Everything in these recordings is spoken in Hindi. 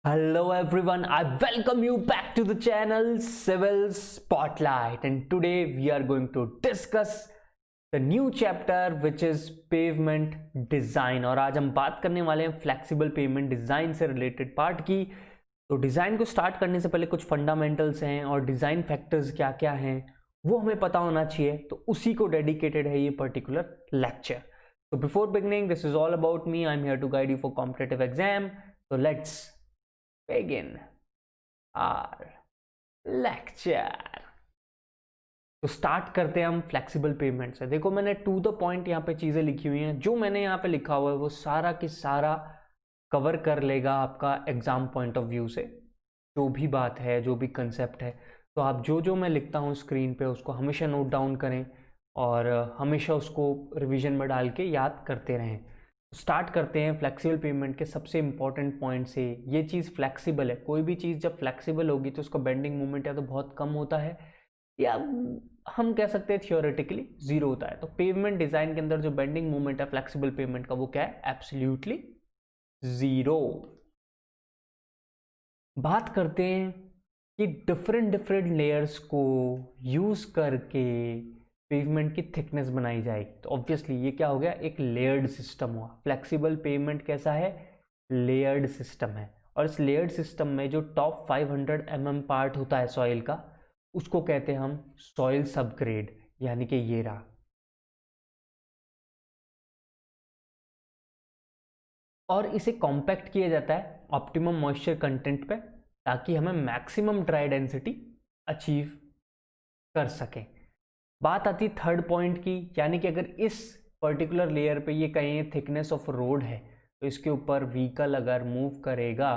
Hello everyone, I welcome you back to the channel Civil Spotlight, and today we are going to discuss the new chapter which is pavement design। और आज हम बात करने वाले हैं फ्लेक्सिबल पेमेंट डिज़ाइन से रिलेटेड पार्ट की। तो डिज़ाइन को स्टार्ट करने से पहले कुछ फंडामेंटल्स हैं और डिज़ाइन फैक्टर्स क्या क्या हैं वो हमें पता होना चाहिए, तो उसी को डेडिकेटेड है ये particular lecture. So before beginning, this is all about me. I'm here to guide you for competitive exam. So let's begin our lecture. तो स्टार्ट करते हैं हम फ्लेक्सिबल पेमेंट से। देखो मैंने टू द पॉइंट यहाँ पे चीज़ें लिखी हुई हैं, जो मैंने यहाँ पे लिखा हुआ है वो सारा की सारा कवर कर लेगा आपका एग्जाम पॉइंट ऑफ व्यू से। जो भी बात है, जो भी कंसेप्ट है, तो आप जो मैं लिखता हूँ स्क्रीन पे उसको हमेशा नोट डाउन करें और हमेशा उसको रिवीजन में डाल के याद करते रहें। स्टार्ट करते हैं फ्लेक्सिबल पेमेंट के सबसे इंपॉर्टेंट पॉइंट से। ये चीज़ फ्लेक्सिबल है, कोई भी चीज़ जब फ्लेक्सिबल होगी तो उसका बेंडिंग मोमेंट या तो बहुत कम होता है या हम कह सकते हैं थियोरेटिकली जीरो होता है। तो पेमेंट डिज़ाइन के अंदर जो बेंडिंग मोमेंट है फ्लेक्सिबल पेमेंट का वो क्या है? Absolutely zero. बात करते हैं कि डिफरेंट लेयर्स को यूज़ करके पेमेंट की थिकनेस बनाई जाएगी। तो ऑब्वियसली ये क्या हो गया? एक लेयर्ड सिस्टम हुआ। फ्लेक्सिबल पेमेंट कैसा है? लेयर्ड सिस्टम है। और इस लेयर्ड सिस्टम में जो टॉप 500 mm पार्ट होता है सॉइल का, उसको कहते हैं हम सॉइल सबग्रेड, यानी कि ये रहा। और इसे कॉम्पैक्ट किया जाता है ऑप्टिमम मॉइस्चर कंटेंट पे, ताकि हमें मैक्सिमम ड्राई डेंसिटी अचीव कर सकें। बात आती थर्ड पॉइंट की, यानी कि अगर इस पर्टिकुलर लेयर पे ये कहीं थिकनेस ऑफ रोड है तो इसके ऊपर व्हीकल अगर मूव करेगा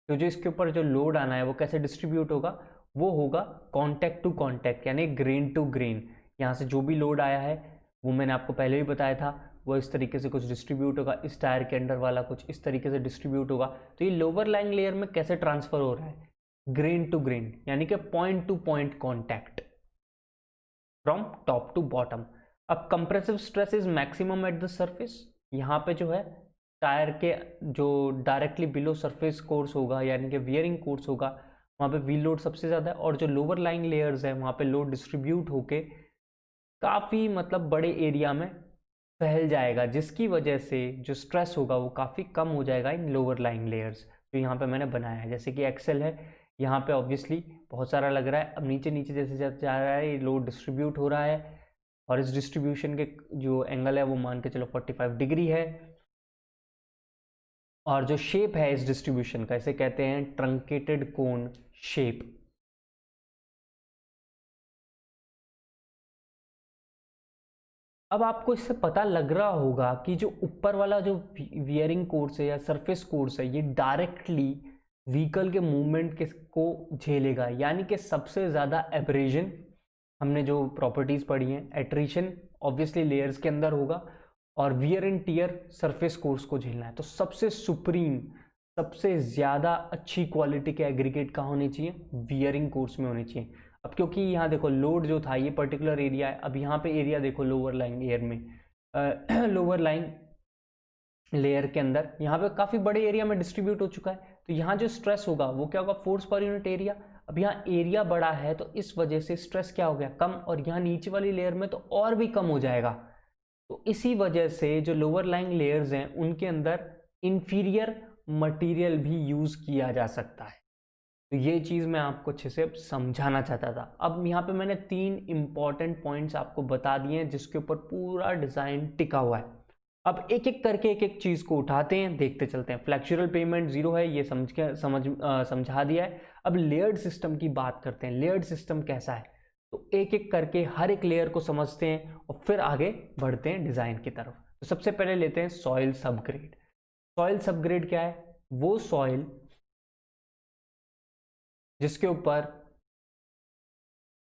तो जो इसके ऊपर जो लोड आना है वो कैसे डिस्ट्रीब्यूट होगा? वो होगा कॉन्टैक्ट टू कॉन्टैक्ट, यानी ग्रेन टू ग्रेन। यहाँ से जो भी लोड आया है वो मैंने आपको पहले भी बताया था, वो इस तरीके से कुछ डिस्ट्रीब्यूट होगा, इस टायर के अंडर वाला कुछ इस तरीके से डिस्ट्रीब्यूट होगा। तो ये लोअर लाइंग लेयर में कैसे ट्रांसफर हो रहा है? ग्रेन टू ग्रेन, यानी कि point to point contact from top to bottom. अब compressive stress is maximum at the surface. यहाँ पे जो है टायर के जो डायरेक्टली बिलो सरफेस कोर्स होगा, यानी कि वियरिंग कोर्स होगा, वहाँ पे व्हील लोड सबसे ज़्यादा है। और जो लोअर लाइंग लेयर्स है वहाँ पे लोड डिस्ट्रीब्यूट होके काफ़ी बड़े एरिया में फैल जाएगा, जिसकी वजह से जो स्ट्रेस होगा वो काफ़ी कम हो जाएगा इन लोअर लाइंग लेयर्स। तो यहाँ पे मैंने बनाया है, जैसे कि एक्सेल है, यहाँ पे ऑब्वियसली बहुत सारा लग रहा है। अब नीचे नीचे जैसे जा रहा है ये लोड डिस्ट्रीब्यूट हो रहा है, और इस डिस्ट्रीब्यूशन के जो एंगल है वो मान के चलो 45 डिग्री है। और जो शेप है इस डिस्ट्रीब्यूशन का, इसे कहते हैं ट्रंकेटेड कोन शेप। अब आपको इससे पता लग रहा होगा कि जो ऊपर वाला जो वियरिंग कोर्स है या सरफेस कोर्स है, ये डायरेक्टली व्हीकल के मूवमेंट को झेलेगा, यानी कि सबसे ज़्यादा एब्रेजन। हमने जो प्रॉपर्टीज़ पढ़ी हैं, एट्रिशन ऑब्वियसली लेयर्स के अंदर होगा, और wear and tear surface course को झेलना है। तो सबसे सुप्रीम, सबसे ज़्यादा अच्छी क्वालिटी के एग्रीगेट कहाँ होनी चाहिए? वियरिंग कोर्स में होनी चाहिए। अब क्योंकि यहाँ देखो लोड जो था ये पर्टिकुलर एरिया है, अब यहाँ पे एरिया देखो लोअर लाइन एयर में लोअर लाइन लेयर के अंदर यहाँ पे काफ़ी बड़े एरिया में डिस्ट्रीब्यूट हो चुका है। तो यहाँ जो स्ट्रेस होगा वो क्या होगा? Force per unit area. अब यहाँ एरिया बड़ा है तो इस वजह से स्ट्रेस क्या हो गया? कम। और यहाँ नीचे वाली लेयर में तो और भी कम हो जाएगा। तो इसी वजह से जो लोअर लाइंग लेयर्स हैं उनके अंदर इंफीरियर मटेरियल भी यूज़ किया जा सकता है। तो ये चीज़ मैं आपको अच्छे से समझाना चाहता था। अब यहाँ पे मैंने 3 इंपॉर्टेंट पॉइंट्स आपको बता दिए हैं जिसके ऊपर पूरा डिज़ाइन टिका हुआ है। अब एक एक करके एक एक चीज़ को उठाते हैं, देखते चलते हैं। फ्लेक्सुरल पेमेंट जीरो है, ये समझा दिया है। अब लेयर्ड सिस्टम की बात करते हैं। लेयर्ड सिस्टम कैसा है, तो एक एक करके हर एक लेयर को समझते हैं और फिर आगे बढ़ते हैं डिज़ाइन की तरफ। तो सबसे पहले लेते हैं सॉइल सबग्रेड। सॉइल सबग्रेड क्या है? वो सॉइल जिसके ऊपर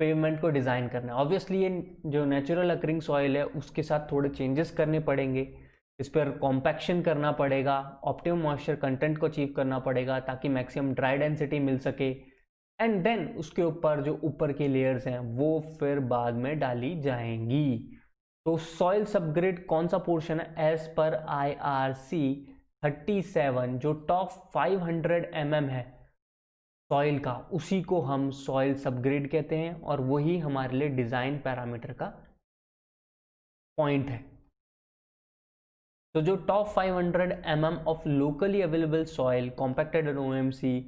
पेवमेंट को डिज़ाइन करना है। ऑब्वियसली ये जो नेचुरल अकरिंग सॉइल है उसके साथ थोड़े चेंजेस करने पड़ेंगे, इस पर कॉम्पैक्शन करना पड़ेगा, ऑप्टिमम मॉइस्चर कंटेंट को अचीव करना पड़ेगा ताकि मैक्सिमम ड्राई डेंसिटी मिल सके। एंड देन उसके ऊपर जो ऊपर की लेयर्स हैं वो फिर बाद में डाली जाएंगी। तो सॉइल सबग्रेड कौन सा पोर्शन है? एज पर IRC 37 जो टॉप 500 है सॉइल का, उसी को हम सॉइल सबग्रेड कहते हैं और वही हमारे लिए डिजाइन पैरामीटर का पॉइंट है। तो जो top 500 of locally available soil compacted OMC,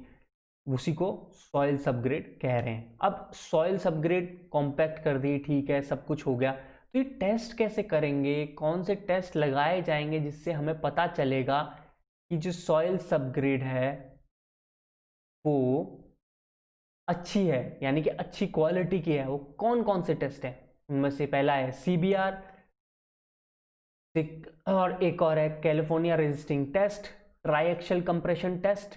उसी को सॉइल सबग्रेड कह रहे हैं। अब सॉइल सबग्रेड कॉम्पैक्ट कर दी, ठीक है, सब कुछ हो गया, तो ये टेस्ट कैसे करेंगे, कौन से टेस्ट लगाए जाएंगे जिससे हमें पता चलेगा कि जो सॉइल सबग्रेड है वो अच्छी है, यानी कि अच्छी क्वालिटी की है। वो कौन कौन से टेस्ट हैं? उनमें से पहला है CBR, और एक और है California resisting test, triaxial compression test,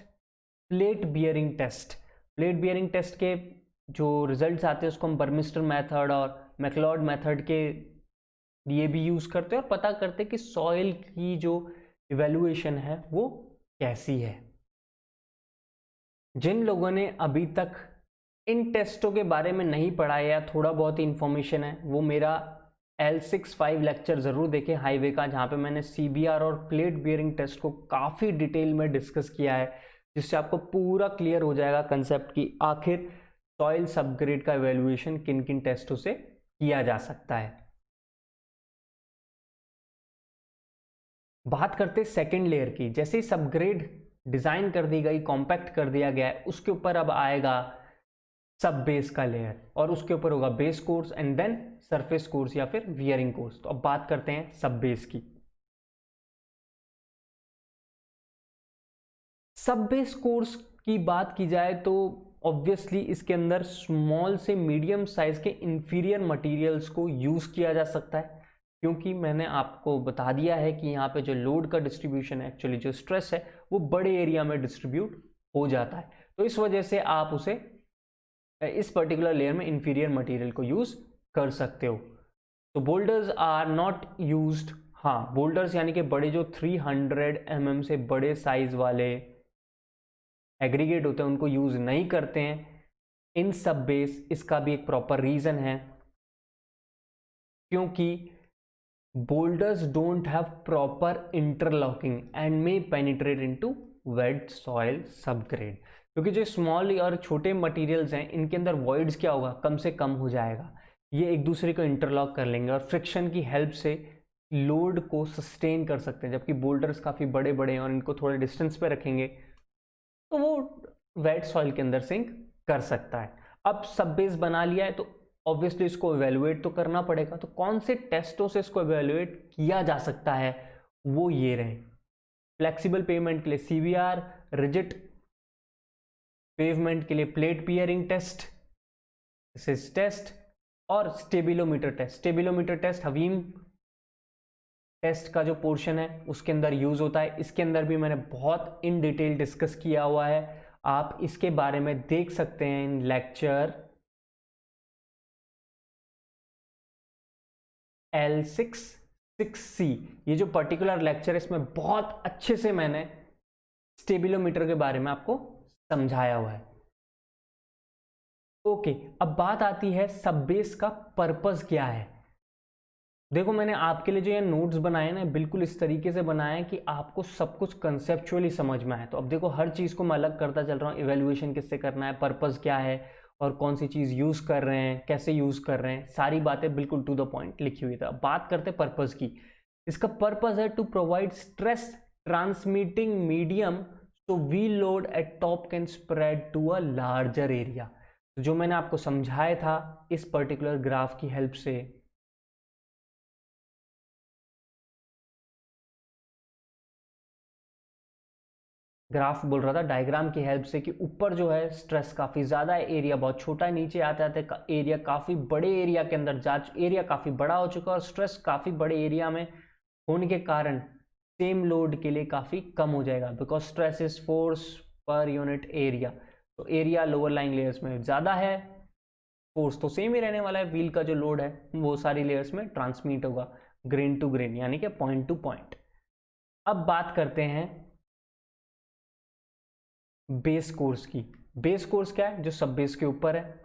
plate bearing test. Plate bearing test के जो रिजल्ट्स आते हैं उसको हम बर्मिस्टर मेथड और मैक्लिओड मेथड के लिए भी यूज करते हैं और पता करते हैं कि सॉइल की जो इवेल्युएशन है वो कैसी है। जिन लोगों ने अभी तक इन टेस्टों के बारे में नहीं पढ़ा या थोड़ा बहुत ही इंफॉर्मेशन है, वो मेरा L65 लेक्चर ज़रूर देखें हाईवे का, जहाँ पे मैंने CBR और प्लेट बियरिंग टेस्ट को काफ़ी डिटेल में डिस्कस किया है, जिससे आपको पूरा क्लियर हो जाएगा कंसेप्ट कि आखिर सॉइल सबग्रेड का इवेल्युएशन किन किन टेस्टों से किया जा सकता है। बात करते सेकेंड लेयर की। जैसे ही सबग्रेड डिज़ाइन कर दी गई, कॉम्पैक्ट कर दिया गया है, उसके ऊपर अब आएगा सब बेस का लेयर और उसके ऊपर होगा base course and then surface course या फिर वियरिंग कोर्स। तो अब बात करते हैं सब बेस की। सब बेस कोर्स की बात की जाए तो ऑब्वियसली इसके अंदर स्मॉल से मीडियम साइज के इंफीरियर मटेरियल्स को यूज किया जा सकता है, क्योंकि मैंने आपको बता दिया है कि यहाँ पे जो लोड का डिस्ट्रीब्यूशन है, एक्चुअली जो स्ट्रेस है, वो बड़े एरिया में डिस्ट्रीब्यूट हो जाता है। तो इस वजह से आप उसे इस पर्टिकुलर लेयर में इंफीरियर मटेरियल को यूज कर सकते हो। तो बोल्डर्स आर नॉट यूज्ड, हाँ बोल्डर्स यानी कि बड़े जो 300 mm से बड़े साइज वाले एग्रीगेट होते हैं उनको यूज नहीं करते हैं इन सब बेस। इसका भी एक प्रॉपर रीजन है, क्योंकि boulders don't have proper interlocking and may penetrate into wet soil subgrade। क्योंकि जो स्मॉल और छोटे मटेरियल्स हैं इनके अंदर वॉइड्स क्या होगा, कम से कम हो जाएगा, ये एक दूसरे को इंटरलॉक कर लेंगे और फ्रिक्शन की हेल्प से लोड को सस्टेन कर सकते हैं। जबकि बोल्डर्स काफ़ी बड़े बड़े हैं और इनको थोड़े डिस्टेंस पे रखेंगे तो वो वेट सॉइल के अंदर सिंक कर सकता है। अब सब बेस बना लिया है तो ऑब्वियसली इसको इवेलुएट तो करना पड़ेगा। तो कौन से टेस्टों से इसको इवेलुएट किया जा सकता है, वो ये रहे। फ्लेक्सिबल पेवमेंट के लिए CBR, रिजिड पेवमेंट के लिए प्लेट बियरिंग टेस्ट टेस्ट और स्टेबिलोमीटर टेस्ट। स्टेबिलोमीटर टेस्ट हवीम टेस्ट का जो पोर्शन है उसके अंदर यूज होता है। इसके अंदर भी मैंने बहुत इन डिटेल डिस्कस किया हुआ है, आप इसके बारे में देख सकते हैं इन लेक्चर L66C। ये जो पर्टिकुलर लेक्चर है इसमें बहुत अच्छे से मैंने स्टेबिलोमीटर के बारे में आपको समझाया हुआ है। ओके, अब बात आती है सब बेस का पर्पस क्या है। देखो मैंने आपके लिए जो ये नोट्स बनाए ना बिल्कुल इस तरीके से बनाए हैं कि आपको सब कुछ कंसेप्चुअली समझ में आए। तो अब देखो हर चीज़ को मैं अलग करता चल रहा हूँ, इवेल्युएशन किससे करना है, पर्पस क्या है और कौन सी चीज़ यूज़ कर रहे हैं, कैसे यूज़ कर रहे हैं, सारी बातें बिल्कुल टू द पॉइंट लिखी हुई थी। अब बात करते हैं पर्पस की। इसका पर्पस है to provide stress transmitting medium so V load at top can spread to a larger area। जो मैंने आपको समझाया था इस पर्टिकुलर ग्राफ की हेल्प से, ग्राफ बोल रहा था डायग्राम की हेल्प से, कि ऊपर जो है स्ट्रेस काफ़ी ज़्यादा है, एरिया बहुत छोटा है, नीचे आते आते एरिया काफ़ी बड़े एरिया के अंदर एरिया काफ़ी बड़ा हो चुका है और स्ट्रेस काफ़ी बड़े एरिया में होने के कारण सेम लोड के लिए काफ़ी कम हो जाएगा, because stress is force per unit area. तो एरिया लोअर लाइंग लेयर्स में ज़्यादा है, फोर्स तो सेम ही रहने वाला है, व्हील का जो लोड है वो सारी लेयर्स में ट्रांसमिट होगा ग्रेन टू ग्रेन, यानी कि पॉइंट टू पॉइंट। अब बात करते हैं बेस कोर्स की। बेस कोर्स क्या है, जो सब बेस के ऊपर है।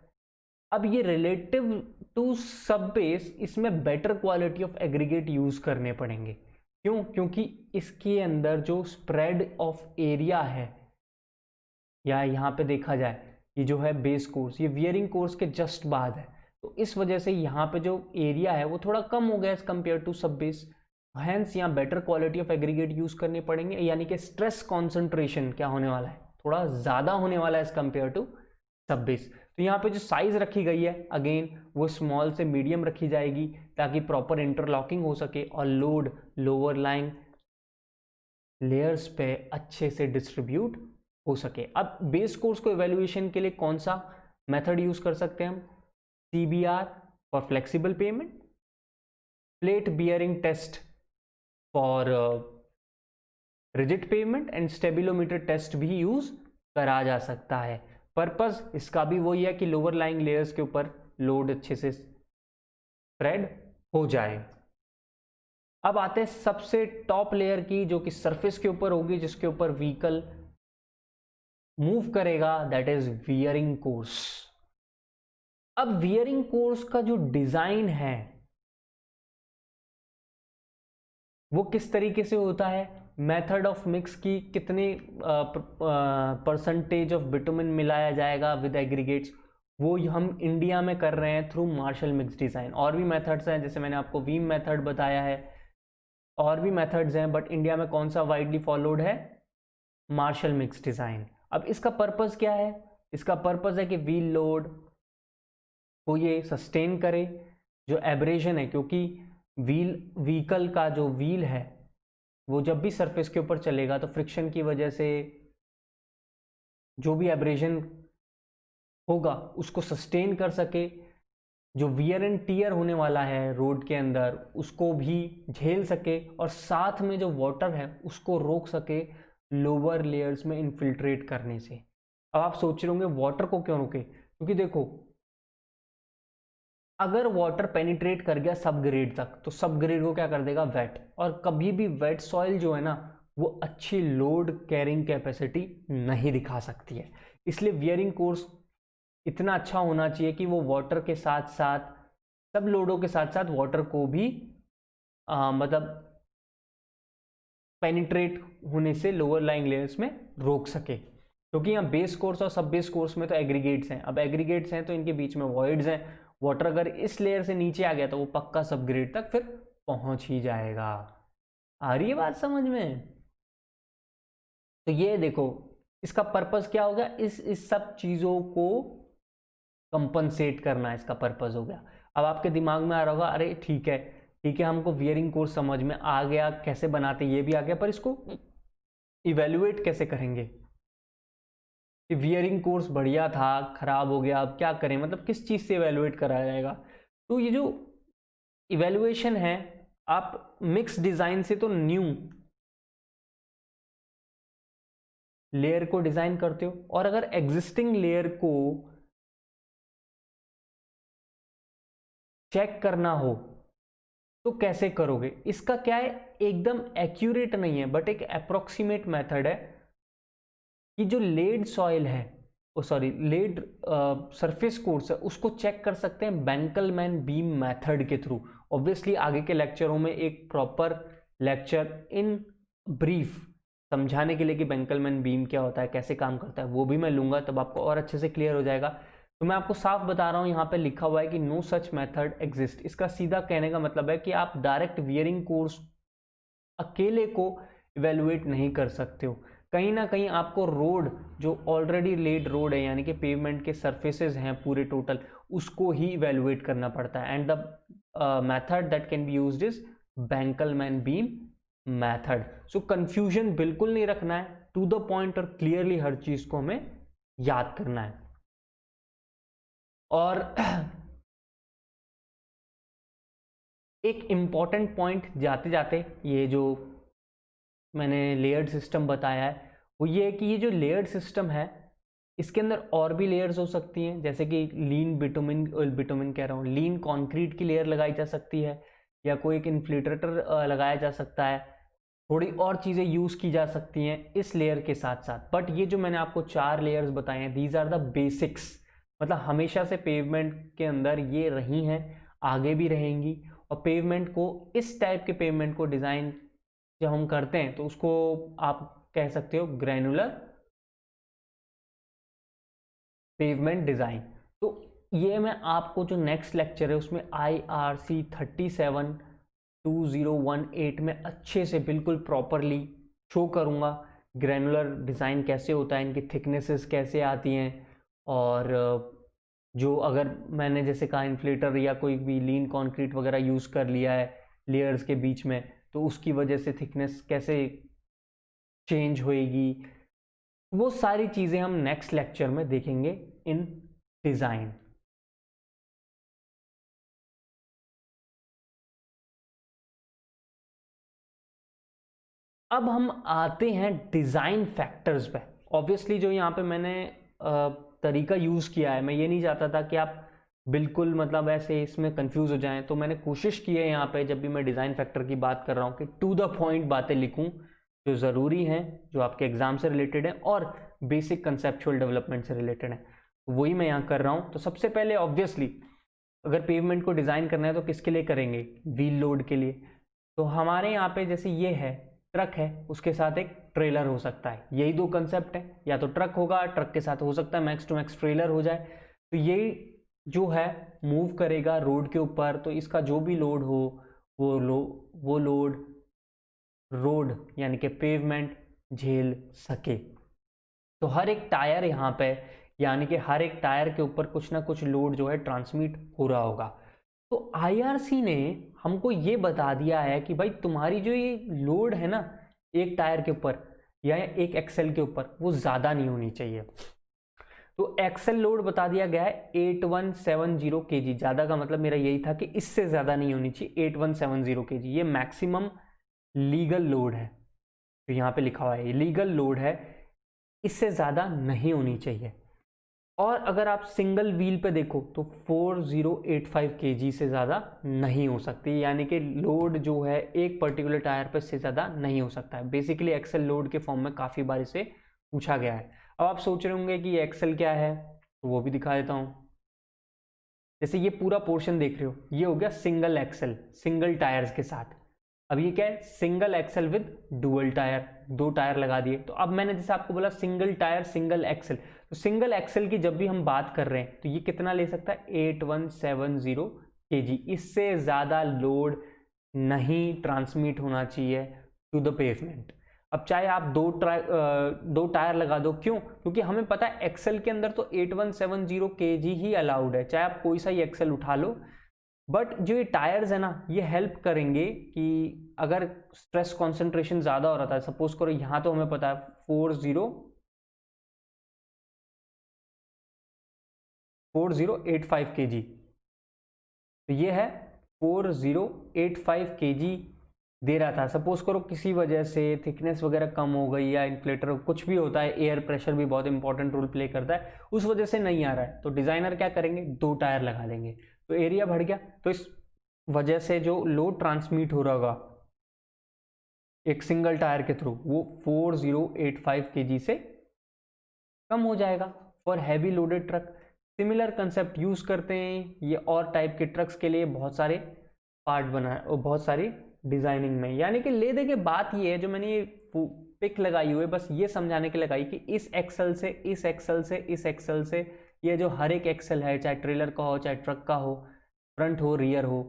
अब ये रिलेटिव टू सब बेस, इसमें better quality of aggregate use करने पड़ेंगे। क्यों? क्योंकि इसके अंदर जो स्प्रेड ऑफ एरिया है, या यहाँ पे देखा जाए ये जो है बेस कोर्स, ये वियरिंग कोर्स के जस्ट बाद है, तो इस वजह से यहाँ पे जो एरिया है वो थोड़ा कम हो गया एज कम्पेयर टू सब बेस। हैंस यहाँ better quality of aggregate use करने पड़ेंगे, यानी कि स्ट्रेस कॉन्सेंट्रेशन क्या होने वाला है, थोड़ा ज़्यादा होने वाला है एज कम्पेयर टू सब बेस। तो यहाँ पे जो साइज रखी गई है अगेन वो स्मॉल से मीडियम रखी जाएगी ताकि प्रॉपर इंटरलॉकिंग हो सके और लोड लोअर लाइंग लेयर्स पे अच्छे से डिस्ट्रीब्यूट हो सके। अब बेस कोर्स को इवेल्युएशन के लिए कौन सा मेथड यूज कर सकते हैं हम? CBR for flexible pavement, plate bearing test for rigid pavement and stabilometer test भी यूज करा जा सकता है। पर्पस इसका भी वही है कि लोअर लाइंग लेयर्स के ऊपर लोड अच्छे से स्प्रेड हो जाए। अब आते हैं सबसे टॉप लेयर की, जो कि सरफेस के ऊपर होगी, जिसके ऊपर व्हीकल मूव करेगा, दैट इज वियरिंग कोर्स। अब वियरिंग कोर्स का जो डिजाइन है वो किस तरीके से होता है, मेथड ऑफ मिक्स की कितने परसेंटेज ऑफ बिटुमिन मिलाया जाएगा विद एग्रीगेट्स, वो हम इंडिया में कर रहे हैं थ्रू मार्शल मिक्स डिज़ाइन। और भी मेथड्स हैं, जैसे मैंने आपको वीम मेथड बताया है, और भी मेथड्स हैं, बट इंडिया में कौन सा वाइडली फॉलोड है, मार्शल मिक्स डिज़ाइन। अब इसका पर्पस क्या है? इसका पर्पस है कि व्हील लोड को ये सस्टेन करे, जो एब्रेशन है, क्योंकि व्हीकल का जो व्हील है वो जब भी सरफेस के ऊपर चलेगा तो फ्रिक्शन की वजह से जो भी एब्रेशन होगा उसको सस्टेन कर सके, जो वियर एंड टीयर होने वाला है रोड के अंदर उसको भी झेल सके, और साथ में जो वाटर है उसको रोक सके लोअर लेयर्स में इन्फिल्ट्रेट करने से। अब आप सोच रहे होंगे वाटर को क्यों रोके? क्योंकि देखो, अगर वाटर पेनिट्रेट कर गया सब ग्रेड तक तो सब ग्रेड को क्या कर देगा, वेट, और कभी भी वेट सॉइल जो है ना वो अच्छी लोड कैरिंग कैपेसिटी नहीं दिखा सकती है। इसलिए वियरिंग कोर्स इतना अच्छा होना चाहिए कि वो वाटर के साथ साथ, सब लोडों के साथ साथ वाटर को भी मतलब पेनिट्रेट होने से लोअर लाइंग लेयर्स में रोक सके। क्योंकि यहाँ बेस कोर्स और सब बेस कोर्स में तो एग्रीगेट्स हैं, अब एग्रीगेट्स हैं तो इनके बीच में वॉइड्स हैं, वाटर अगर इस लेयर से नीचे आ गया तो वो पक्का सब ग्रेड तक फिर पहुंच ही जाएगा। आ रही है बात समझ में? तो ये देखो इसका पर्पस क्या होगा, इस सब चीजों को कंपनसेट करना इसका पर्पस हो गया। अब आपके दिमाग में आ रहा होगा, अरे ठीक है हमको वियरिंग कोर्स समझ में आ गया, कैसे बनाते ये भी आ गया, पर इसको इवेल्युएट कैसे करेंगे कि वियरिंग कोर्स बढ़िया था खराब हो गया, अब क्या करें, मतलब किस चीज से इवेल्युएट कराया जाएगा? तो ये जो इवेल्युएशन है, आप मिक्स डिजाइन से तो न्यू लेयर को डिजाइन करते हो, और अगर एग्जिस्टिंग लेयर को चेक करना हो तो कैसे करोगे? इसका क्या है, एकदम एक्यूरेट नहीं है बट एक अप्रोक्सीमेट मेथड है कि जो लेड सॉइल है, लेड सरफेस कोर्स है, उसको चेक कर सकते हैं बेंकलमैन बीम मेथड के थ्रू। ऑब्वियसली आगे के लेक्चरों में एक प्रॉपर लेक्चर इन ब्रीफ समझाने के लिए कि बेंकलमैन बीम क्या होता है, कैसे काम करता है, वो भी मैं लूंगा, तब आपको और अच्छे से क्लियर हो जाएगा। तो मैं आपको साफ बता रहा हूँ, यहाँ पे लिखा हुआ है कि नो सच मेथड एग्जिस्ट। इसका सीधा कहने का मतलब है कि आप डायरेक्ट वियरिंग कोर्स अकेले को इवेलुएट नहीं कर सकते हो, कहीं ना कहीं आपको रोड जो ऑलरेडी लेड रोड है, यानी कि पेवमेंट के सरफेसेस हैं पूरे टोटल, उसको ही इवेलुएट करना पड़ता है। And the method that can be used is Benkelman beam method. So confusion बिल्कुल नहीं रखना है, टू द पॉइंट और क्लियरली हर चीज को हमें याद करना है। और एक इंपॉर्टेंट पॉइंट जाते जाते, ये जो मैंने लेयर्ड सिस्टम बताया है वो ये है कि ये जो लेयर्ड सिस्टम है इसके अंदर और भी लेयर्स हो सकती हैं, जैसे कि लीन बिटुमिन कह रहा हूँ, लीन कंक्रीट की लेयर लगाई जा सकती है, या कोई एक इन्फ्लिट्रेटर लगाया जा सकता है, थोड़ी और चीज़ें यूज़ की जा सकती हैं इस लेयर के साथ साथ। बट ये जो मैंने आपको 4 लेयर्स बताए हैं, दीज आर द बेसिक्स, मतलब हमेशा से पेवमेंट के अंदर ये रही हैं, आगे भी रहेंगी। और पेवमेंट को, इस टाइप के पेवमेंट को डिज़ाइन जब हम करते हैं तो उसको आप कह सकते हो ग्रैनुलर पेवमेंट डिज़ाइन। तो ये मैं आपको जो नेक्स्ट लेक्चर है उसमें IRC 372018 में अच्छे से बिल्कुल प्रॉपरली शो करूँगा ग्रैनुलर डिज़ाइन कैसे होता है, इनकी थिकनेसेस कैसे आती हैं, और जो अगर मैंने जैसे कहा इन्फ्लेटर या कोई भी लीन कंक्रीट वगैरह यूज़ कर लिया है लेयर्स के बीच में, तो उसकी वजह से थिकनेस कैसे चेंज होएगी, वो सारी चीज़ें हम नेक्स्ट लेक्चर में देखेंगे इन डिज़ाइन। अब हम आते हैं डिज़ाइन फैक्टर्स पे। ऑब्वियसली जो यहाँ पे मैंने तरीका यूज़ किया है, मैं ये नहीं चाहता था कि आप बिल्कुल मतलब ऐसे इसमें कंफ्यूज हो जाएं, तो मैंने कोशिश की है यहाँ पे जब भी मैं डिज़ाइन फैक्टर की बात कर रहा हूँ कि टू द पॉइंट बातें लिखूँ जो ज़रूरी हैं, जो आपके एग्जाम से रिलेटेड है और बेसिक कंसेप्चुअल डेवलपमेंट से रिलेटेड है, वही मैं यहाँ कर रहा हूँ। तो सबसे पहले ऑब्वियसली अगर पेवमेंट को डिज़ाइन करना है तो किसके लिए करेंगे? व्हील लोड के लिए। तो हमारे यहाँ पे जैसे ये है ट्रक है, उसके साथ एक ट्रेलर हो सकता है, यही दो कंसेप्ट है, या तो ट्रक होगा, ट्रक के साथ हो सकता है मैक्स टू मैक्स ट्रेलर हो जाए। तो ये जो है मूव करेगा रोड के ऊपर, तो इसका जो भी लोड हो वो लोड रोड यानी कि पेवमेंट झेल सके। तो हर एक टायर यहाँ पे यानी कि हर एक टायर के ऊपर कुछ ना कुछ लोड जो है ट्रांसमिट हो रहा होगा। तो IRC ने हमको ये बता दिया है कि भाई तुम्हारी जो ये लोड है ना एक टायर के ऊपर या एक एक्सेल के ऊपर, वो ज़्यादा नहीं होनी चाहिए। तो एक्सेल लोड बता दिया गया है 8170 kg। ज़्यादा का मतलब मेरा यही था कि इससे ज़्यादा नहीं होनी चाहिए 8170 kg, ये मैक्सिमम लीगल लोड है। तो यहाँ पे लिखा हुआ है लीगल लोड है, इससे ज़्यादा नहीं होनी चाहिए। और अगर आप सिंगल व्हील पे देखो तो 4085 kg से ज़्यादा नहीं हो सकती, यानी कि लोड जो है एक पर्टिकुलर टायर पे से ज़्यादा नहीं हो सकता है। बेसिकली एक्सेल लोड के फॉर्म में काफ़ी बार इसे पूछा गया है। अब आप सोच रहे होंगे कि एक्सेल क्या है, तो वो भी दिखा देता हूँ। जैसे ये पूरा पोर्शन देख रहे हो, ये हो गया सिंगल एक्सेल सिंगल टायर्स के साथ। अब ये क्या है? Single axle with dual tyre, दो टायर लगा दिए। तो अब मैंने जैसे आपको बोला सिंगल टायर सिंगल एक्सेल, तो सिंगल एक्सेल की जब भी हम बात कर रहे हैं तो ये कितना ले सकता है? 8170 kg। इससे ज़्यादा लोड नहीं ट्रांसमिट होना चाहिए टू द पेवमेंट। अब चाहे आप दो टायर लगा दो, क्यों? क्योंकि हमें पता है एक्सेल के अंदर तो 8170 kg ही अलाउड है, चाहे आप कोई सा ही एक्सेल उठा लो। बट जो ये टायर्स है ना, ये हेल्प करेंगे कि अगर स्ट्रेस कॉन्सेंट्रेशन ज़्यादा हो रहा था, सपोज करो यहाँ तो हमें पता है 4085 kg, तो ये है 4085 kg दे रहा था। सपोज करो किसी वजह से थिकनेस वगैरह कम हो गई या इन्फ्लेटर कुछ भी होता है, एयर प्रेशर भी बहुत इंपॉर्टेंट रोल प्ले करता है, उस वजह से नहीं आ रहा है, तो डिज़ाइनर क्या करेंगे? दो टायर लगा देंगे, तो एरिया बढ़ गया। तो इस वजह से जो लोड ट्रांसमिट हो रहा होगा एक सिंगल टायर के थ्रू, वो 4085 kg से कम हो जाएगा for heavy loaded truck. Similar concept use करते हैं ये और टाइप के ट्रक्स के लिए, बहुत सारे पार्ट बनाए और बहुत सारी डिजाइनिंग में। यानी कि ले दे के बात ये है, जो मैंने ये पिक लगाई हुई है बस ये समझाने के लगाई कि इस एक्सल से इस एक्सल से इस एक्सल से, ये जो हर एक एक्सल है, चाहे ट्रेलर का हो चाहे ट्रक का हो, फ्रंट हो रियर हो,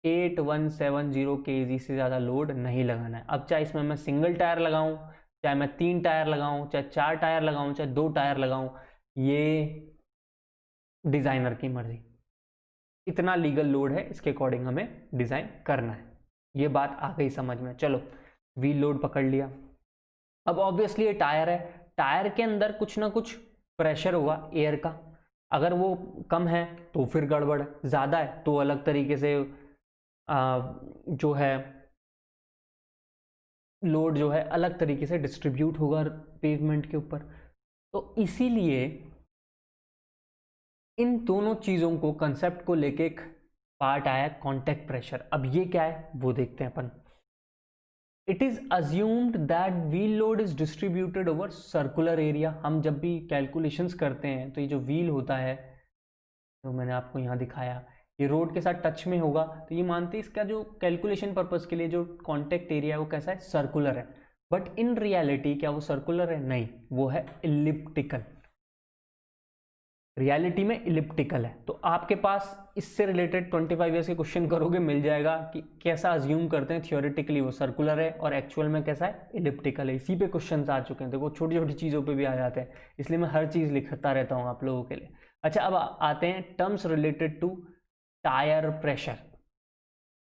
8170 kg से ज़्यादा लोड नहीं लगाना है। अब चाहे इसमें मैं सिंगल टायर लगाऊं, चाहे मैं 3 टायर लगाऊं, चाहे 4 टायर लगाऊं, चाहे 2 टायर लगाऊं, ये डिज़ाइनर की मर्जी। इतना लीगल लोड है, इसके अकॉर्डिंग हमें डिज़ाइन करना है। ये बात आ गई समझ में? चलो, व्हील लोड पकड़ लिया। अब ऑब्वियसली ये टायर है, टायर के अंदर कुछ ना कुछ प्रेशर होगा एयर का। अगर वो कम है तो फिर गड़बड़, ज़्यादा है तो अलग तरीके से जो है लोड जो है अलग तरीके से डिस्ट्रीब्यूट होगा पेवमेंट के ऊपर। तो इसीलिए इन दोनों चीज़ों को, कंसेप्ट को लेके एक पार्ट आया कॉन्टैक्ट प्रेशर। अब ये क्या है वो देखते हैं अपन। It is assumed that wheel load is distributed over circular area. हम जब भी कैलकुलेशंस करते हैं तो ये जो व्हील होता है, जो मैंने आपको यहाँ दिखाया, ये रोड के साथ टच में होगा, तो ये मानते हैं इसका जो कैलकुलेशन पर्पस के लिए जो कॉन्टैक्ट एरिया है वो कैसा है, सर्कुलर है। बट इन रियलिटी क्या वो सर्कुलर है, नहीं, वो है इलिप्टिकल, रियलिटी में इलिप्टिकल है। तो आपके पास इससे रिलेटेड 25 ईयर्स के क्वेश्चन करोगे मिल जाएगा कि कैसा अज्यूम करते हैं थियोरेटिकली वो सर्कुलर है और एक्चुअल में कैसा है, इलिप्टिकल है। इसी पे क्वेश्चंस आ चुके हैं, देखो छोटी छोटी चीज़ों पे भी आ जाते हैं, इसलिए मैं हर चीज़ लिखता रहता हूँ आप लोगों के लिए। अच्छा, अब आते हैं terms related to tyre pressure,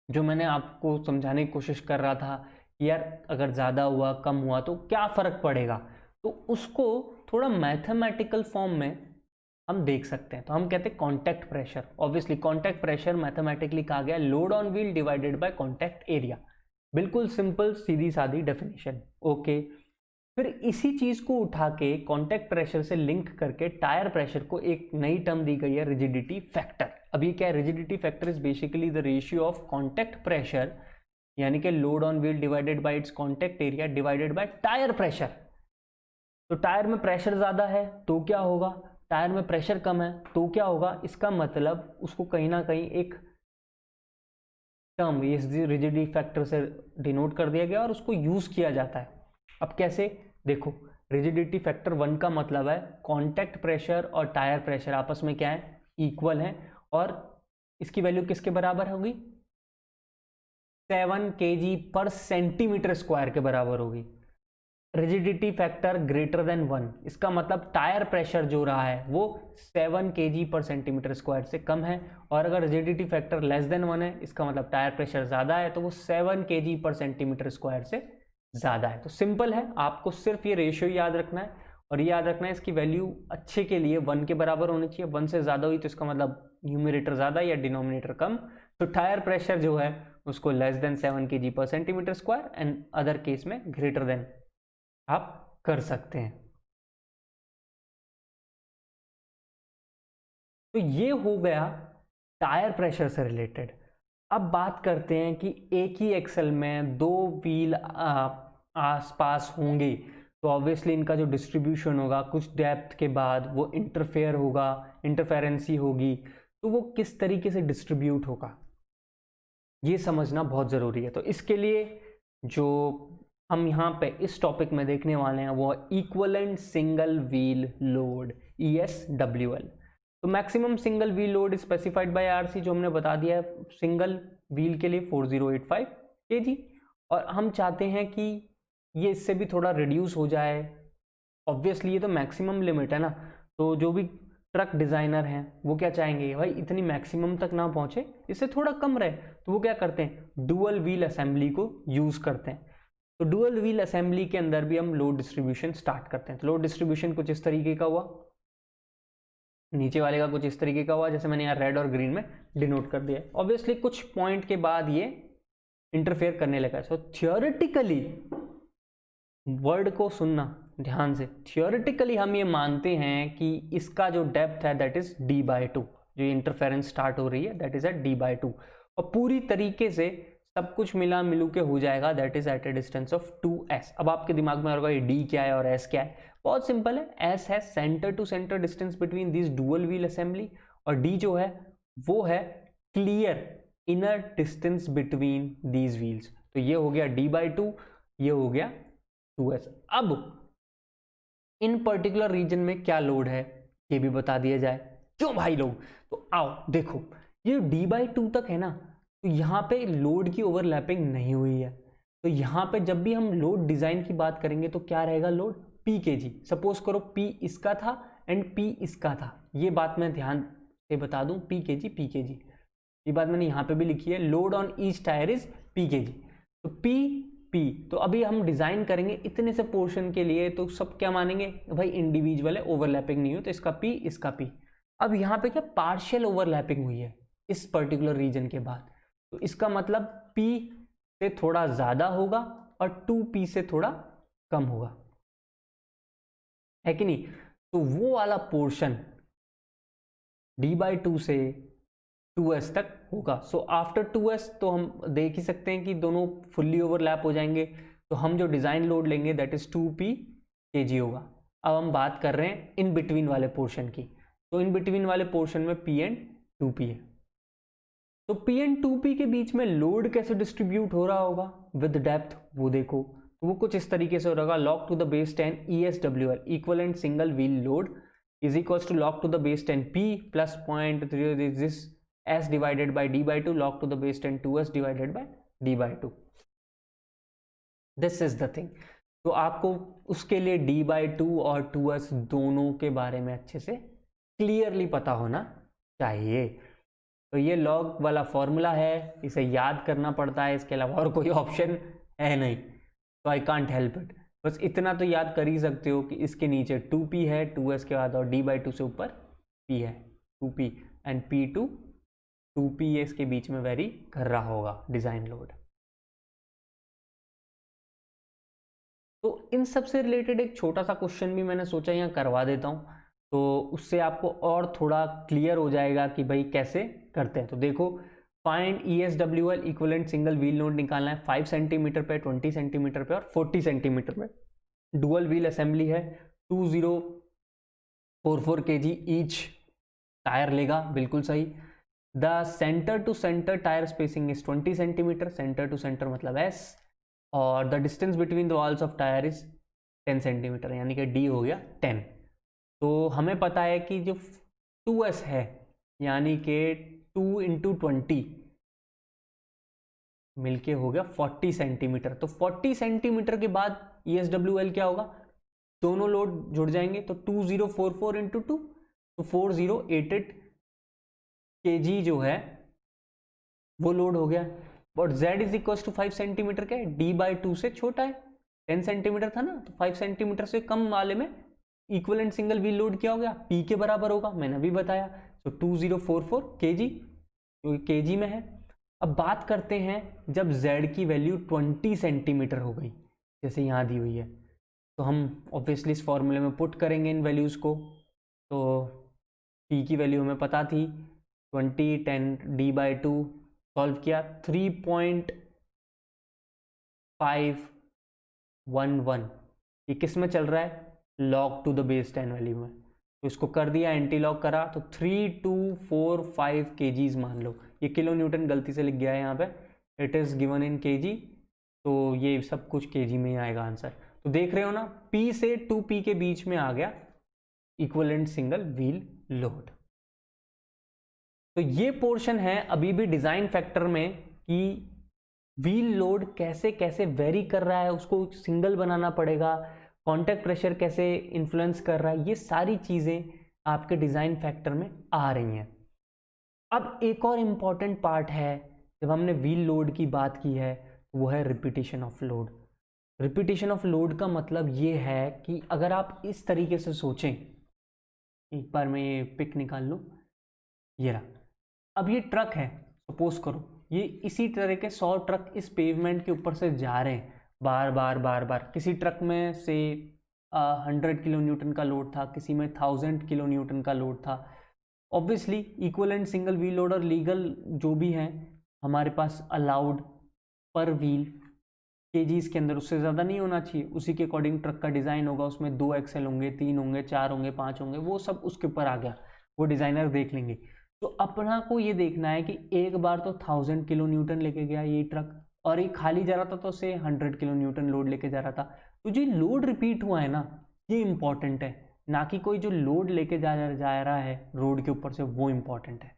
जो मैंने आपको समझाने की कोशिश कर रहा था कि यार अगर ज़्यादा हुआ कम हुआ तो क्या फ़र्क पड़ेगा, तो उसको थोड़ा मैथमेटिकल फॉर्म में हम देख सकते हैं। तो हम कहते हैं contact pressure. Obviously contact pressure mathematically कहा गया load on wheel divided by contact area, बिल्कुल सिंपल सीधी सादी डेफिनेशन। ओके, फिर इसी चीज को उठा के कॉन्टैक्ट प्रेशर से लिंक करके टायर प्रेशर को एक नई टर्म दी गई है, रिजिडिटी फैक्टर। अब ये क्या है, rigidity factor is basically the ratio of contact pressure यानी कि load on wheel divided by it's contact area divided by tyre pressure. तो टायर में प्रेशर ज्यादा है तो क्या होगा, टायर में प्रेशर कम है तो क्या होगा, इसका मतलब उसको कहीं ना कहीं एक टर्म इस रिजिडिटी फैक्टर से डिनोट कर दिया गया और उसको यूज किया जाता है। अब कैसे, देखो रिजिडिटी फैक्टर 1 का मतलब है कांटेक्ट प्रेशर और टायर प्रेशर आपस में क्या है, इक्वल है, और इसकी वैल्यू किसके बराबर होगी, 7 kg पर सेंटीमीटर स्क्वायर के बराबर होगी। रिजिडिटी फैक्टर ग्रेटर देन 1, इसका मतलब टायर प्रेशर जो रहा है वो 7 kg पर सेंटीमीटर स्क्वायर से कम है, और अगर रिजिडिटी फैक्टर लेस देन 1 है इसका मतलब टायर प्रेशर ज़्यादा है, तो वो 7 kg पर सेंटीमीटर स्क्वायर से ज़्यादा है। तो सिंपल है, आपको सिर्फ ये रेशियो याद रखना है, और ये याद रखना है इसकी वैल्यू अच्छे के लिए 1 के बराबर होनी चाहिए। 1 से ज़्यादा हुई तो इसका मतलब न्यूमरेटर ज़्यादा या डिनोमिनेटर कम। तो टायर प्रेशर जो है उसको लेस देन 7 kg पर centimetre square and other case में ग्रेटर देन आप कर सकते हैं। तो ये हो गया टायर प्रेशर से रिलेटेड। अब बात करते हैं कि एक ही एक्सल में दो व्हील आसपास होंगे, तो ऑब्वियसली इनका जो डिस्ट्रीब्यूशन होगा कुछ डेप्थ के बाद वो इंटरफेयर होगा, इंटरफेरेंसी होगी, तो वो किस तरीके से डिस्ट्रीब्यूट होगा ये समझना बहुत ज़रूरी है। तो इसके लिए जो हम यहाँ पे इस टॉपिक में देखने वाले हैं वो equivalent single wheel load, ESWL। तो maximum single wheel load specified by RC जो हमने बता दिया है सिंगल व्हील के लिए 4085 kg, और हम चाहते हैं कि ये इससे भी थोड़ा रिड्यूस हो जाए। ऑब्वियसली ये तो मैक्सिमम लिमिट है ना, तो जो भी ट्रक डिज़ाइनर हैं वो क्या चाहेंगे, भाई इतनी मैक्सिमम तक ना पहुँचे, इससे थोड़ा कम रहे, तो वो क्या करते हैं डुअल व्हील असेंबली को यूज़ करते हैं। तो डुअल व्हील असेंबली के अंदर भी हम लोड डिस्ट्रीब्यूशन स्टार्ट करते हैं। तो लोड डिस्ट्रीब्यूशन कुछ इस तरीके का हुआ, नीचे वाले का कुछ इस तरीके का हुआ, जैसे मैंने यहाँ रेड और ग्रीन में डिनोट कर दिया। ऑब्वियसली कुछ पॉइंट के बाद ये इंटरफेयर करने लगा। सो थियोरेटिकली, वर्ड को सुनना ध्यान से, थियोरेटिकली हम ये मानते हैं कि इसका जो डेप्थ है दैट इज d/2, जो इंटरफेरेंस स्टार्ट हो रही है दैट इज एट d/2, और पूरी तरीके से सब कुछ मिला मिलू के हो जाएगा that is at a distance of 2s। अब आपके दिमाग में होगा ये d क्या है और s क्या है, बहुत सिंपल है, s है centre to centre distance between this dual wheel assembly, और d जो है वो है clear inner distance between these wheels. तो ये हो गया d/2, ये हो गया 2s। अब इन पर्टिकुलर रीजन में क्या लोड है ये भी बता दिया जाए, क्यों भाई लोग। तो आओ देखो, ये d/2 तक है ना, तो यहाँ पे लोड की ओवरलैपिंग नहीं हुई है, तो यहाँ पे जब भी हम लोड डिजाइन की बात करेंगे तो क्या रहेगा लोड, P kg। सपोज करो P इसका था एंड P इसका था, ये बात मैं ध्यान से बता दूं, P kg, ये बात मैंने यहाँ पे भी लिखी है, load on each tyre is P kg। तो P, तो अभी हम डिजाइन करेंगे इतने से पोर्शन के लिए, तो सब क्या मानेंगे भाई इंडिविजुअल है, ओवरलैपिंग नहीं हो, तो इसका P इसका P। अब यहाँ पे क्या पार्शियल ओवरलैपिंग हुई है इस पर्टिकुलर रीजन के बाद, तो इसका मतलब P से थोड़ा ज्यादा होगा और 2P से थोड़ा कम होगा, है कि नहीं। तो वो वाला पोर्शन d/2 से 2s तक होगा। सो आफ्टर 2s तो हम देख ही सकते हैं कि दोनों फुल्ली ओवरलैप हो जाएंगे, तो हम जो डिजाइन लोड लेंगे दैट इज 2P kg होगा। अब हम बात कर रहे हैं इन बिटवीन वाले पोर्शन की, तो इन बिटवीन वाले पोर्शन में P एंड 2P है। तो पी एंड 2P के बीच में लोड कैसे डिस्ट्रीब्यूट हो रहा होगा विद डेप्थ, वो देखो, तो वो कुछ इस तरीके से हो रहा होगा, log to the base 10 ESWL equivalent single wheel load is equals to log to the base 10 P plus 0.3 this S divided by D/2 log to the base 10 2S divided by D/2। This is the thing. तो आपको उसके लिए D/2 और 2S दोनों के बारे में अच्छे से क्लियरली पता होना चाहिए। तो ये लॉग वाला फॉर्मूला है, इसे याद करना पड़ता है, इसके अलावा और कोई ऑप्शन है नहीं, तो आई कांट हेल्प इट। बस इतना तो याद कर ही सकते हो कि इसके नीचे 2P है 2S के बाद, और D/2 से ऊपर P है 2P एंड P2 2P इसके बीच में वेरी कर रहा होगा डिजाइन लोड। तो इन सब से रिलेटेड एक छोटा सा क्वेश्चन भी मैंने सोचा यहाँ करवा देता हूँ, तो उससे आपको और थोड़ा क्लियर हो जाएगा कि भाई कैसे करते हैं। तो देखो, find ESWL equivalent single wheel load निकालना है 5 सेंटीमीटर पे, 20 सेंटीमीटर पे और 40 सेंटीमीटर पे। डुअल व्हील असेंबली है, 2044 kg ईच टायर लेगा, बिल्कुल सही। The centre to centre tyre spacing is 20 centimetre, centre to centre मतलब S, और the distance between the walls of tyre is 10 centimetre, यानी कि D हो गया 10। तो हमें पता है कि जो 2S है यानी कि 2 इंटू 20 मिलके हो गया 40 सेंटीमीटर। तो 40 सेंटीमीटर के बाद ESWL क्या होगा, दोनों लोड जुड़ जाएंगे, तो 2044 इंटू 2 तो 4088 kg जो है वो लोड हो गया। और Z is equal to 5 centimetre क्या है, D/2 से छोटा है, 10 सेंटीमीटर था ना, तो 5 सेंटीमीटर से कम वाले में इक्विवेलेंट सिंगल व्हील लोड क्या हो गया, P के बराबर होगा, मैंने अभी बताया। तो 2044 kg, तो kg में है। अब बात करते हैं जब Z की वैल्यू 20 सेंटीमीटर हो गई, जैसे यहाँ दी हुई है, तो हम ऑब्वियसली इस फॉर्मूले में पुट करेंगे इन वैल्यूज़ को। तो P की वैल्यू हमें पता थी 20, 10 D/2 सॉल्व किया 3.511, ये किस में चल रहा है, log to the base 10 value में। तो इसको कर दिया, एंटी लॉग करा, तो 3245 kgs मान लो, ये किलो न्यूटन गलती से लिख गया है यहाँ पे, it is given in kg, तो ये सब कुछ kg में ही आएगा आंसर। तो देख रहे हो ना, P से 2P के बीच में आ गया इक्विवेलेंट सिंगल व्हील लोड। तो ये पोर्शन है अभी भी डिजाइन फैक्टर में कि व्हील लोड कैसे कैसे वेरी कर रहा है, उसको सिंगल बनाना पड़ेगा, कांटेक्ट प्रेशर कैसे इन्फ्लुएंस कर रहा है, ये सारी चीजें आपके डिजाइन फैक्टर में आ रही हैं। अब एक और इम्पॉर्टेंट पार्ट है, जब हमने व्हील लोड की बात की है, वो है repetition of load. Repetition of load का मतलब ये है कि अगर आप इस तरीके से सोचें, एक बार मैं ये पिक निकाल लूँ, ये रहा, अब ये ट्रक है, सपोज करो ये इसी तरह के 100 ट्रक इस पेवमेंट के ऊपर से जा रहे हैं बार बार बार बार। किसी ट्रक में से 100 किलो न्यूटन का लोड था, किसी में 1000 किलो न्यूटन का लोड था। Obviously equivalent single wheel load और लीगल जो भी है हमारे पास अलाउड पर व्हील केजीज के अंदर, उससे ज़्यादा नहीं होना चाहिए, उसी के अकॉर्डिंग ट्रक का डिज़ाइन होगा, उसमें 2 एक्सेल होंगे, 3 होंगे, 4 होंगे, 5 होंगे, वो सब उसके ऊपर आ गया, वो डिज़ाइनर देख लेंगे। तो अपना को ये देखना है कि एक बार तो 1000 किलो न्यूटन लेके गया ये ट्रक, और ये खाली जा रहा था तो से 100 किलो न्यूटन लोड लेके जा रहा था, तो जो लोड रिपीट हुआ है ना, ये इंपॉर्टेंट है, ना कि कोई जो लोड लेके जा रहा है रोड के ऊपर से, वो इंपॉर्टेंट है।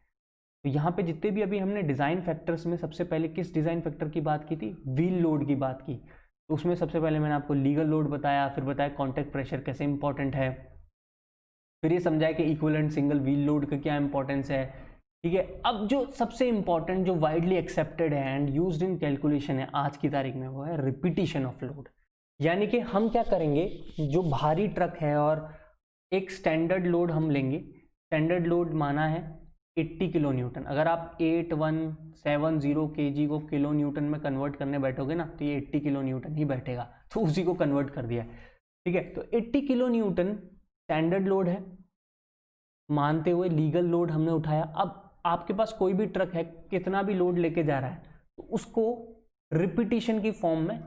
तो यहाँ पे जितने भी अभी हमने डिज़ाइन फैक्टर्स में सबसे पहले किस डिज़ाइन फैक्टर की बात की थी, व्हील लोड की बात की, तो उसमें सबसे पहले मैंने आपको लीगल लोड बताया, फिर बताया कॉन्टैक्ट प्रेशर कैसे इंपॉर्टेंट है, फिर ये समझाया कि इक्विवेलेंट सिंगल व्हील लोड का क्या इंपॉर्टेंस है। ठीक है, अब जो सबसे इंपॉर्टेंट जो वाइडली एक्सेप्टेड है एंड यूज्ड इन कैलकुलेशन है आज की तारीख में, वो है रिपीटिशन ऑफ लोड। यानी कि हम क्या करेंगे, जो भारी ट्रक है और एक स्टैंडर्ड लोड हम लेंगे, स्टैंडर्ड लोड माना है 80 किलो न्यूटन। अगर आप 8170 kg को किलो न्यूटन में कन्वर्ट करने बैठोगे ना, तो ये 80 किलो न्यूटन ही बैठेगा, तो उसी को कन्वर्ट कर दिया। ठीक है, तो 80 किलो न्यूटन स्टैंडर्ड लोड है, मानते हुए लीगल लोड हमने उठाया। अब आपके पास कोई भी ट्रक है, कितना भी लोड लेके जा रहा है, तो उसको रिपीटिशन की फॉर्म में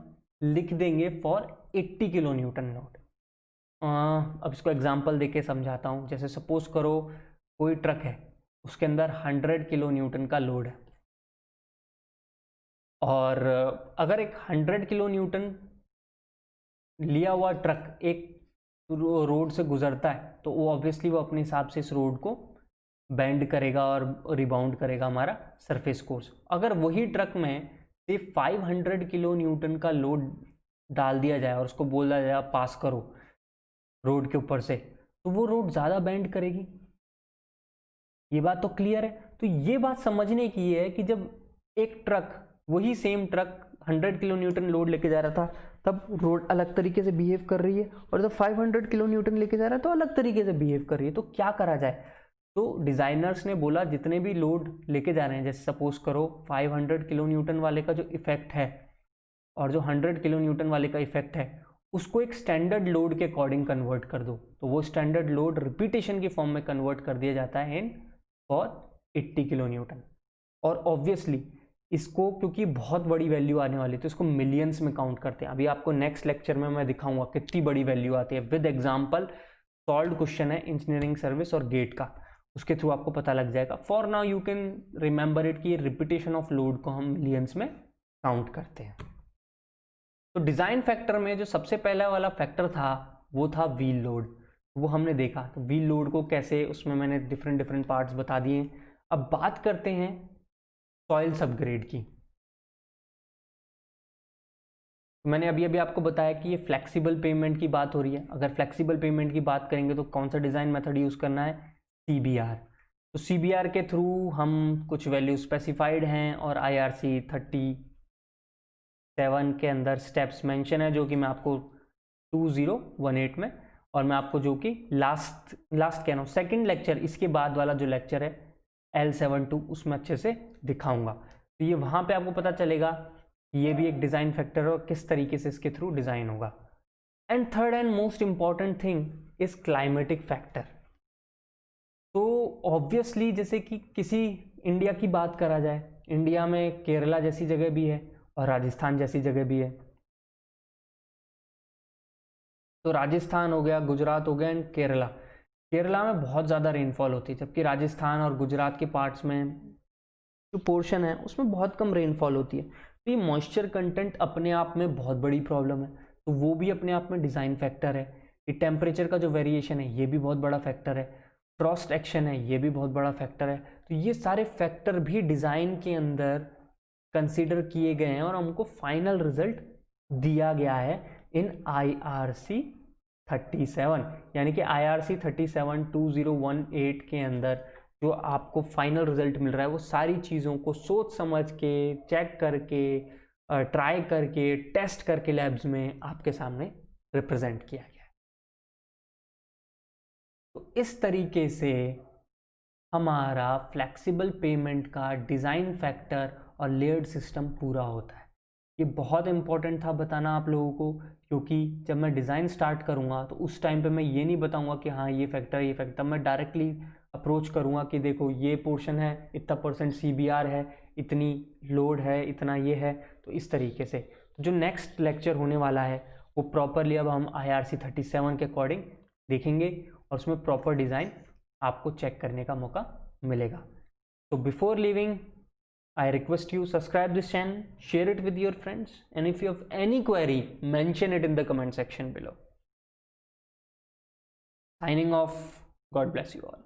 लिख देंगे फॉर 80 किलो न्यूटन लोड। अब इसको एग्जांपल देके समझाता हूँ। जैसे सपोज करो कोई ट्रक है, उसके अंदर 100 किलो न्यूटन का लोड है, और अगर एक 100 किलो न्यूटन लिया हुआ ट्रक एक रोड से गुजरता है तो वो ऑब्वियसली वो अपने हिसाब से इस रोड को बेंड करेगा और रिबाउंड करेगा हमारा सरफेस कोर्स। अगर वही ट्रक में सिर्फ 500 किलो न्यूटन का लोड डाल दिया जाए और उसको बोला जाए पास करो रोड के ऊपर से, तो वो रोड ज़्यादा बेंड करेगी। ये बात तो क्लियर है। तो ये बात समझने की है कि जब एक ट्रक, वही same truck 100 kilo Newton load लेके जा रहा था तब रोड अलग तरीके से बिहेव कर रही है, और जब 500 किलो न्यूटन लेके जा रहा है तो अलग तरीके से बिहेव कर रही है। तो क्या करा जाए? तो डिज़ाइनर्स ने बोला जितने भी लोड लेके जा रहे हैं, जैसे सपोज करो 500 किलो न्यूटन वाले का जो इफेक्ट है और जो 100 किलो न्यूटन वाले का इफेक्ट है, उसको एक स्टैंडर्ड लोड के अकॉर्डिंग कन्वर्ट कर दो। तो वो स्टैंडर्ड लोड रिपीटेशन की फॉर्म में कन्वर्ट कर दिया जाता है इन फॉर 80 किलो न्यूटन। और ऑब्वियसली इसको क्योंकि बहुत बड़ी वैल्यू आने वाली है तो इसको मिलियंस में काउंट करते हैं। अभी आपको नेक्स्ट लेक्चर में मैं दिखाऊंगा कितनी बड़ी वैल्यू आती है, विद एग्जाम्पल सॉल्व्ड क्वेश्चन है इंजीनियरिंग सर्विस और गेट का, उसके थ्रू आपको पता लग जाएगा। For now you can remember it कि रिपीटेशन ऑफ लोड को हम मिलियंस में काउंट करते हैं। तो डिज़ाइन फैक्टर में जो सबसे पहला वाला फैक्टर था वो था व्हील लोड, वो हमने देखा। तो व्हील लोड को कैसे, उसमें मैंने डिफरेंट पार्ट्स बता दिए। अब बात करते हैं सॉइल सबग्रेड की। मैंने अभी आपको बताया कि ये फ्लेक्सिबल पेमेंट की बात हो रही है। अगर फ्लेक्सिबल पेमेंट की बात करेंगे तो कौन सा डिज़ाइन मेथड यूज़ करना है? CBR। तो CBR के थ्रू हम कुछ वैल्यू स्पेसिफाइड हैं और IRC 37 के अंदर स्टेप्स मेंशन है, जो कि मैं आपको 2018 में, और मैं आपको जो कि लास्ट कह रहा हूँ सेकेंड लेक्चर, इसके बाद वाला जो लेक्चर है L72, उसमें अच्छे से दिखाऊंगा। तो ये वहाँ पे आपको पता चलेगा ये भी एक डिज़ाइन फैक्टर है और किस तरीके से इसके थ्रू डिज़ाइन होगा। And third and most important thing is climatic factor. तो ऑब्वियसली जैसे कि किसी इंडिया की बात करा जाए, इंडिया में केरला जैसी जगह भी है और राजस्थान जैसी जगह भी है। तो राजस्थान हो गया, गुजरात हो गया एंड केरला। केरला में बहुत ज़्यादा रेनफॉल होती है, जबकि राजस्थान और गुजरात के पार्ट्स में जो पोर्शन है उसमें बहुत कम रेनफॉल होती है। तो ये मॉइस्चर कंटेंट अपने आप में बहुत बड़ी प्रॉब्लम है, तो वो भी अपने आप में डिज़ाइन फैक्टर है। ये टेम्परेचर का जो वेरिएशन है ये भी बहुत बड़ा फैक्टर है। फ्रॉस्ट एक्शन है ये भी बहुत बड़ा फैक्टर है। तो ये सारे फैक्टर भी डिज़ाइन के अंदर कंसीडर किए गए हैं और हमको फाइनल रिजल्ट दिया गया है इन IRC 37, यानी कि IRC 37-2018 के अंदर जो आपको फाइनल रिजल्ट मिल रहा है वो सारी चीज़ों को सोच समझ के, चेक करके, ट्राई करके, टेस्ट करके लैब्स में आपके सामने रिप्रेजेंट किया गया है। तो इस तरीके से हमारा फ्लेक्सिबल पेमेंट का डिज़ाइन फैक्टर और लेयर्ड सिस्टम पूरा होता है। ये बहुत इंपॉर्टेंट था बताना आप लोगों को, क्योंकि जब मैं डिज़ाइन स्टार्ट करूँगा तो उस टाइम पे मैं ये नहीं बताऊँगा कि हाँ ये फैक्टर, मैं डायरेक्टली अप्रोच करूँगा कि देखो ये पोर्शन है, इतना % CBR है, इतनी लोड है, इतना ये है। तो इस तरीके से जो नेक्स्ट लेक्चर होने वाला है वो प्रॉपरली अब हम IRC 37 के अकॉर्डिंग देखेंगे और उसमें प्रॉपर डिज़ाइन आपको चेक करने का मौका मिलेगा। तो before living I request you subscribe this channel, share it with your friends, and if you have any query, mention it in the comment section below. Signing off. God bless you all.